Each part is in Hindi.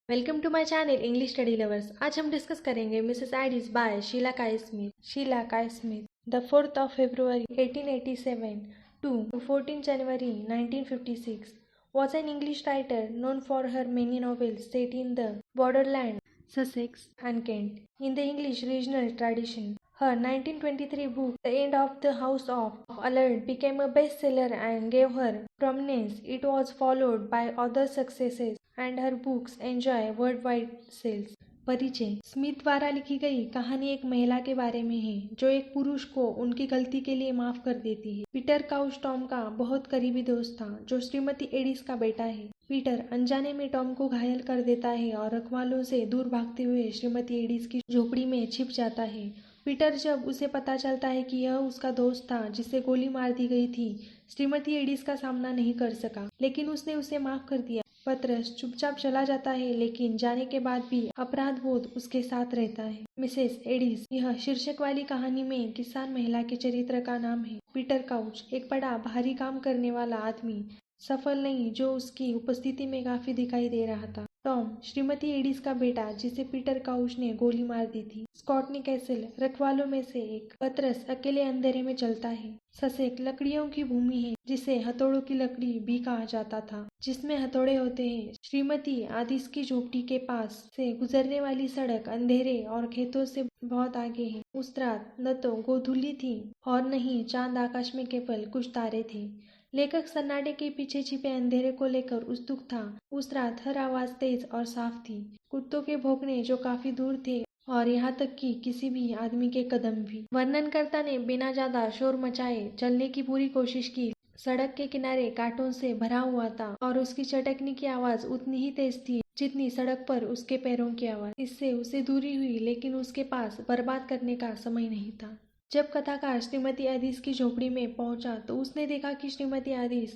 Welcome to my channel English study lovers. आज हम डिस्कस करेंगे मिसेस एडिस बाय शीला काय स्मिथ। शीला काय Smith the 4th of February 1887 to 14 January 1956 was an English writer known for her many novels set in the borderland, Sussex and Kent in the English regional tradition. Her 1923 book, The End of the House of Allard, became a bestseller and gave her prominence. It was followed by other successes and her books enjoy worldwide sales. परिचय। स्मिथ द्वारा लिखी गई कहानी एक महिला के बारे में है जो एक पुरुष को उनकी गलती के लिए माफ कर देती है। पीटर काउच टॉम का बहुत करीबी दोस्त था जो श्रीमती एडिस का बेटा है। पीटर अनजाने में टॉम को घायल कर देता है और रखवालों से दूर भागते हुए श्रीमती एडिस की झोपड़ी में छिप जाता है। पीटर जब उसे पता चलता है कि यह उसका दोस्त था जिसे गोली मार दी गई थी, श्रीमती एडिस का सामना नहीं कर सका, लेकिन उसने उसे माफ कर दिया। पत्रस चुपचाप चला जाता है, लेकिन जाने के बाद भी अपराध बोध उसके साथ रहता है। मिसेस एडिस यह शीर्षक वाली कहानी में किसान महिला के चरित्र का नाम है। पीटर काउच एक बड़ा भारी काम करने वाला आदमी, सफल नहीं, जो उसकी उपस्थिति में काफी दिखाई दे रहा था। टॉम श्रीमती एडिस का बेटा जिसे पीटर काउच ने गोली मार दी थी। स्कॉटनी कैसल रखवालों में से एक। पत्रस अकेले अंधेरे में चलता है। ससेक लकड़ियों की भूमि है जिसे हथौड़ों की लकड़ी भी कहा जाता था, जिसमें हथौड़े होते हैं। श्रीमती आदिस की झोपड़ी के पास से गुजरने वाली सड़क अंधेरे और खेतों से बहुत आगे है। उस रात न तो गोधूली थी और न ही चांद, आकाश में केवल कुछ तारे थे। लेखक सन्नाटे के पीछे छिपे अंधेरे को लेकर उत्सुक था। उस रात हर आवाज तेज और साफ थी। कुत्तों के भौंकने जो काफी दूर थे और यहाँ तक कि किसी भी आदमी के कदम भी। वर्णनकर्ता ने बिना ज्यादा शोर मचाए चलने की पूरी कोशिश की। सड़क के किनारे कांटों से भरा हुआ था और उसकी चटकने की आवाज उतनी ही तेज थी जितनी सड़क पर उसके पैरों की आवाज। इससे उसे दूरी हुई, लेकिन उसके पास बर्बाद करने का समय नहीं था। जब कथाकार श्रीमती आदिस की झोपड़ी में पहुंचा तो उसने देखा कि श्रीमती आदिस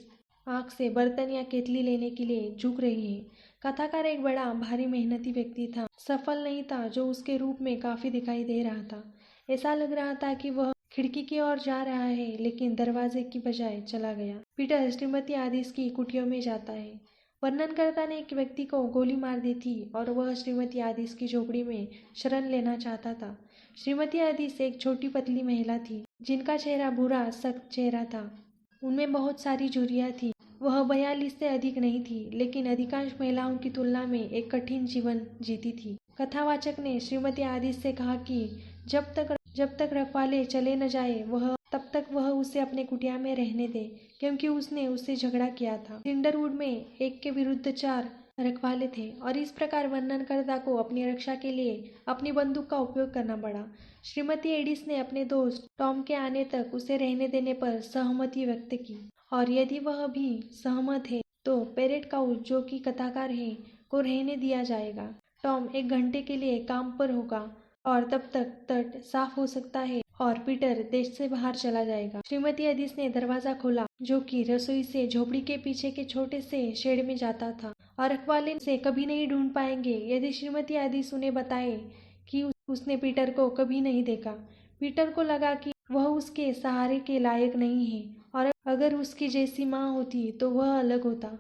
आग से बर्तन या केतली लेने के लिए झुक रही है। कथाकार एक बड़ा भारी मेहनती व्यक्ति था, सफल नहीं था, जो उसके रूप में काफी दिखाई दे रहा था। ऐसा लग रहा था कि वह खिड़की की ओर जा रहा है, लेकिन दरवाजे की बजाय चला गया। पीटर श्रीमती आदिस की कुटियों में जाता है। वर्णनकर्ता ने एक व्यक्ति को गोली मार दी थी और वह श्रीमती आदिस की झोपड़ी में शरण लेना चाहता था। श्रीमती आदिस एक छोटी पतली महिला थी जिनका चेहरा बुरा सख्त चेहरा था। उनमें बहुत सारी झुर्रियां थी। वह 42 से अधिक नहीं थी, लेकिन अधिकांश महिलाओं की तुलना में एक कठिन जीवन जीती थी। कथावाचक ने श्रीमती आदिस से कहा कि जब तक रखवाले चले न जाए तब तक वह उसे अपने कुटिया में रहने दे, क्योंकि उसने उससे झगड़ा किया था। सिंडरवुड में एक के विरुद्ध 4 रखवाले थे और इस प्रकार वर्णनकर्ता को अपनी रक्षा के लिए अपनी बंदूक का उपयोग करना पड़ा। श्रीमती एडिस ने अपने दोस्त टॉम के आने तक उसे रहने देने पर सहमति व्यक्त की, और यदि वह भी सहमत है तो पेरेट काउच, जो कि कथाकार है, को रहने दिया जाएगा। टॉम 1 घंटे के लिए काम पर होगा और तब तक तट साफ हो सकता है और पीटर देश से बाहर चला जाएगा। श्रीमती आदिस ने दरवाजा खोला, जो कि रसोई से झोपड़ी के पीछे के छोटे से शेड में जाता था, और रखवाले से कभी नहीं ढूंढ पाएंगे यदि श्रीमती आदिस उन्हें बताए कि उसने पीटर को कभी नहीं देखा। पीटर को लगा कि वह उसके सहारे के लायक नहीं है, और अगर उसकी जैसी माँ होती तो वह अलग होता।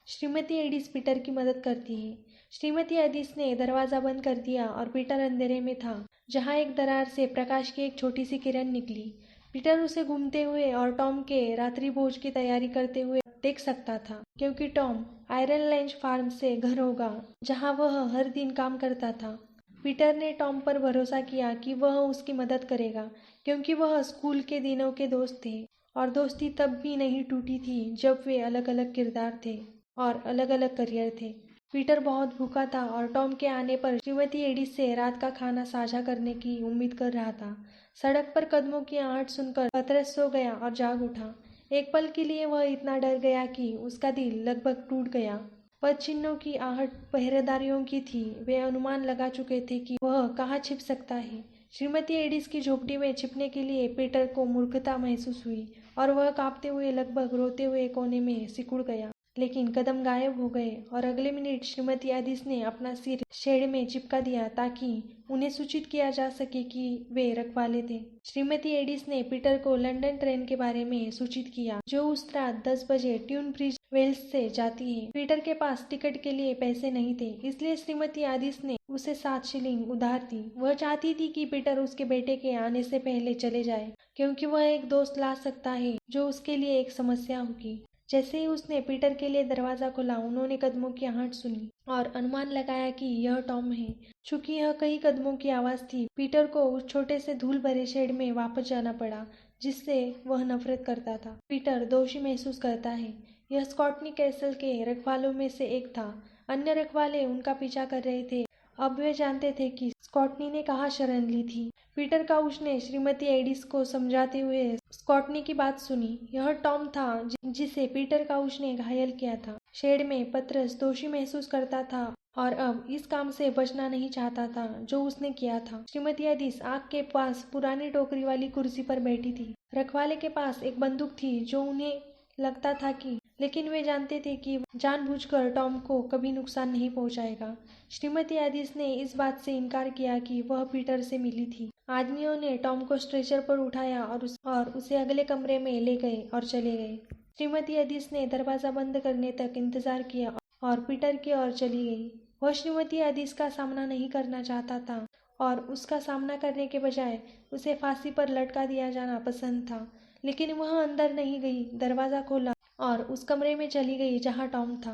श्रीमती एडिस पीटर की मदद करती है। श्रीमती एडिस ने दरवाजा बंद कर दिया और पीटर अंधेरे में था, जहाँ एक दरार से प्रकाश की एक छोटी सी किरण निकली। पीटर उसे घूमते हुए और टॉम के रात्रि भोज की तैयारी करते हुए देख सकता था, क्योंकि टॉम आयरन लैंच फार्म से घर होगा जहाँ वह हर दिन काम करता था। पीटर ने टॉम पर भरोसा किया कि वह उसकी मदद करेगा, क्योंकि वह स्कूल के दिनों के दोस्त थे, और दोस्ती तब भी नहीं टूटी थी जब वे अलग अलग किरदार थे और अलग अलग करियर थे। पीटर बहुत भूखा था और टॉम के आने पर श्रीमती एडिस से रात का खाना साझा करने की उम्मीद कर रहा था। सड़क पर कदमों की आहट सुनकर पतरस सो गया और जाग उठा। एक पल के लिए वह इतना डर गया कि उसका दिल लगभग टूट गया। पदचिन्हों की आहट पहरेदारियों की थी। वे अनुमान लगा चुके थे कि वह कहाँ छिप सकता है। श्रीमती एडिस की झोपड़ी में छिपने के लिए पीटर को मूर्खता महसूस हुई और वह कांपते हुए, लगभग रोते हुए कोने में सिकुड़ गया। लेकिन कदम गायब हो गए और अगले मिनट श्रीमती एडिस ने अपना सिर शेड में चिपका दिया ताकि उन्हें सूचित किया जा सके कि वे रखवाले थे। श्रीमती एडिस ने पीटर को लंदन ट्रेन के बारे में सूचित किया जो उस रात 10 बजे ट्यूनब्रिज वेल्स से जाती है। पीटर के पास टिकट के लिए पैसे नहीं थे, इसलिए श्रीमती एडिस ने उसे 7 शिलिंग उधार दी। वह चाहती थी कि पीटर उसके बेटे के आने से पहले चले जाए क्योंकि वह एक दोस्त ला सकता है जो उसके लिए एक समस्या होगी। जैसे ही उसने पीटर के लिए दरवाजा खोला, उन्होंने कदमों की आहट सुनी और अनुमान लगाया कि यह टॉम है। चूंकि यह कई कदमों की आवाज थी, पीटर को उस छोटे से धूल भरे शेड में वापस जाना पड़ा जिससे वह नफरत करता था। पीटर दोषी महसूस करता है। यह स्कॉटनी कैसल के रखवालों में से एक था। अन्य रखवाले उनका पीछा कर रहे थे। अब वे जानते थे कि स्कॉटनी ने कहाँ शरण ली थी। पीटर काउच ने श्रीमती एडिस को समझाते हुए स्कॉटनी की बात सुनी। यह टॉम था जिसे पीटर काउच ने घायल किया था। शेड में पतरस दोषी महसूस करता था और अब इस काम से बचना नहीं चाहता था जो उसने किया था। श्रीमती एडिस आग के पास पुरानी टोकरी वाली कुर्सी पर बैठी थी। रखवाले के पास एक बंदूक थी जो उन्हें लगता था कि, लेकिन वे जानते थे कि जानबूझकर टॉम को कभी नुकसान नहीं पहुंचाएगा। श्रीमती एडिस ने इस बात से इनकार किया कि वह पीटर से मिली थी। आदमियों ने टॉम को स्ट्रेचर पर उठाया और उसे अगले कमरे में ले गए और चले गए। श्रीमती एडिस ने दरवाजा बंद करने तक इंतजार किया और पीटर की ओर चली गई। वह श्रीमती एडिस का सामना नहीं करना चाहता था और उसका सामना करने के बजाय उसे फांसी पर लटका दिया जाना पसंद था। लेकिन वह अंदर नहीं गई, दरवाजा खोला और उस कमरे में चली गई जहां टॉम था।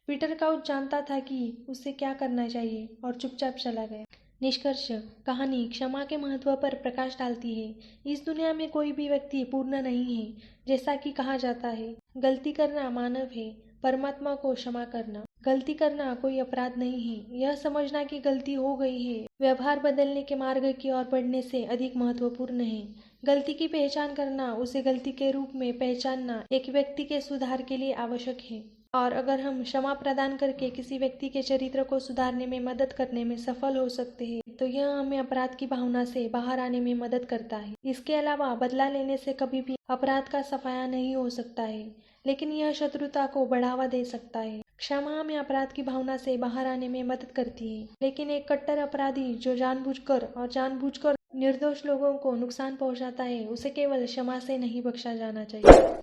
पीटर काउच जानता था कि उसे क्या करना चाहिए और चुपचाप चला गया। निष्कर्ष: कहानी क्षमा के महत्व पर प्रकाश डालती है। इस दुनिया में कोई भी व्यक्ति पूर्ण नहीं है। जैसा कि कहा जाता है, गलती करना मानव है, परमात्मा को क्षमा करना। गलती करना कोई अपराध नहीं है। यह समझना कि गलती हो गई है व्यवहार बदलने के मार्ग की ओर बढ़ने से अधिक महत्वपूर्ण है। गलती की पहचान करना, उसे गलती के रूप में पहचानना एक व्यक्ति के सुधार के लिए आवश्यक है। और अगर हम क्षमा प्रदान करके किसी व्यक्ति के चरित्र को सुधारने में मदद करने में सफल हो सकते हैं, तो यह हमें अपराध की भावना से बाहर आने में मदद करता है। इसके अलावा बदला लेने से कभी भी अपराध का सफाया नहीं हो सकता है, लेकिन यह शत्रुता को बढ़ावा दे सकता है। क्षमा हमें अपराध की भावना से बाहर आने में मदद करती है, लेकिन एक कट्टर अपराधी जो जानबूझकर निर्दोष लोगों को नुकसान पहुंचाता है, उसे केवल क्षमा से नहीं बख्शा जाना चाहिए।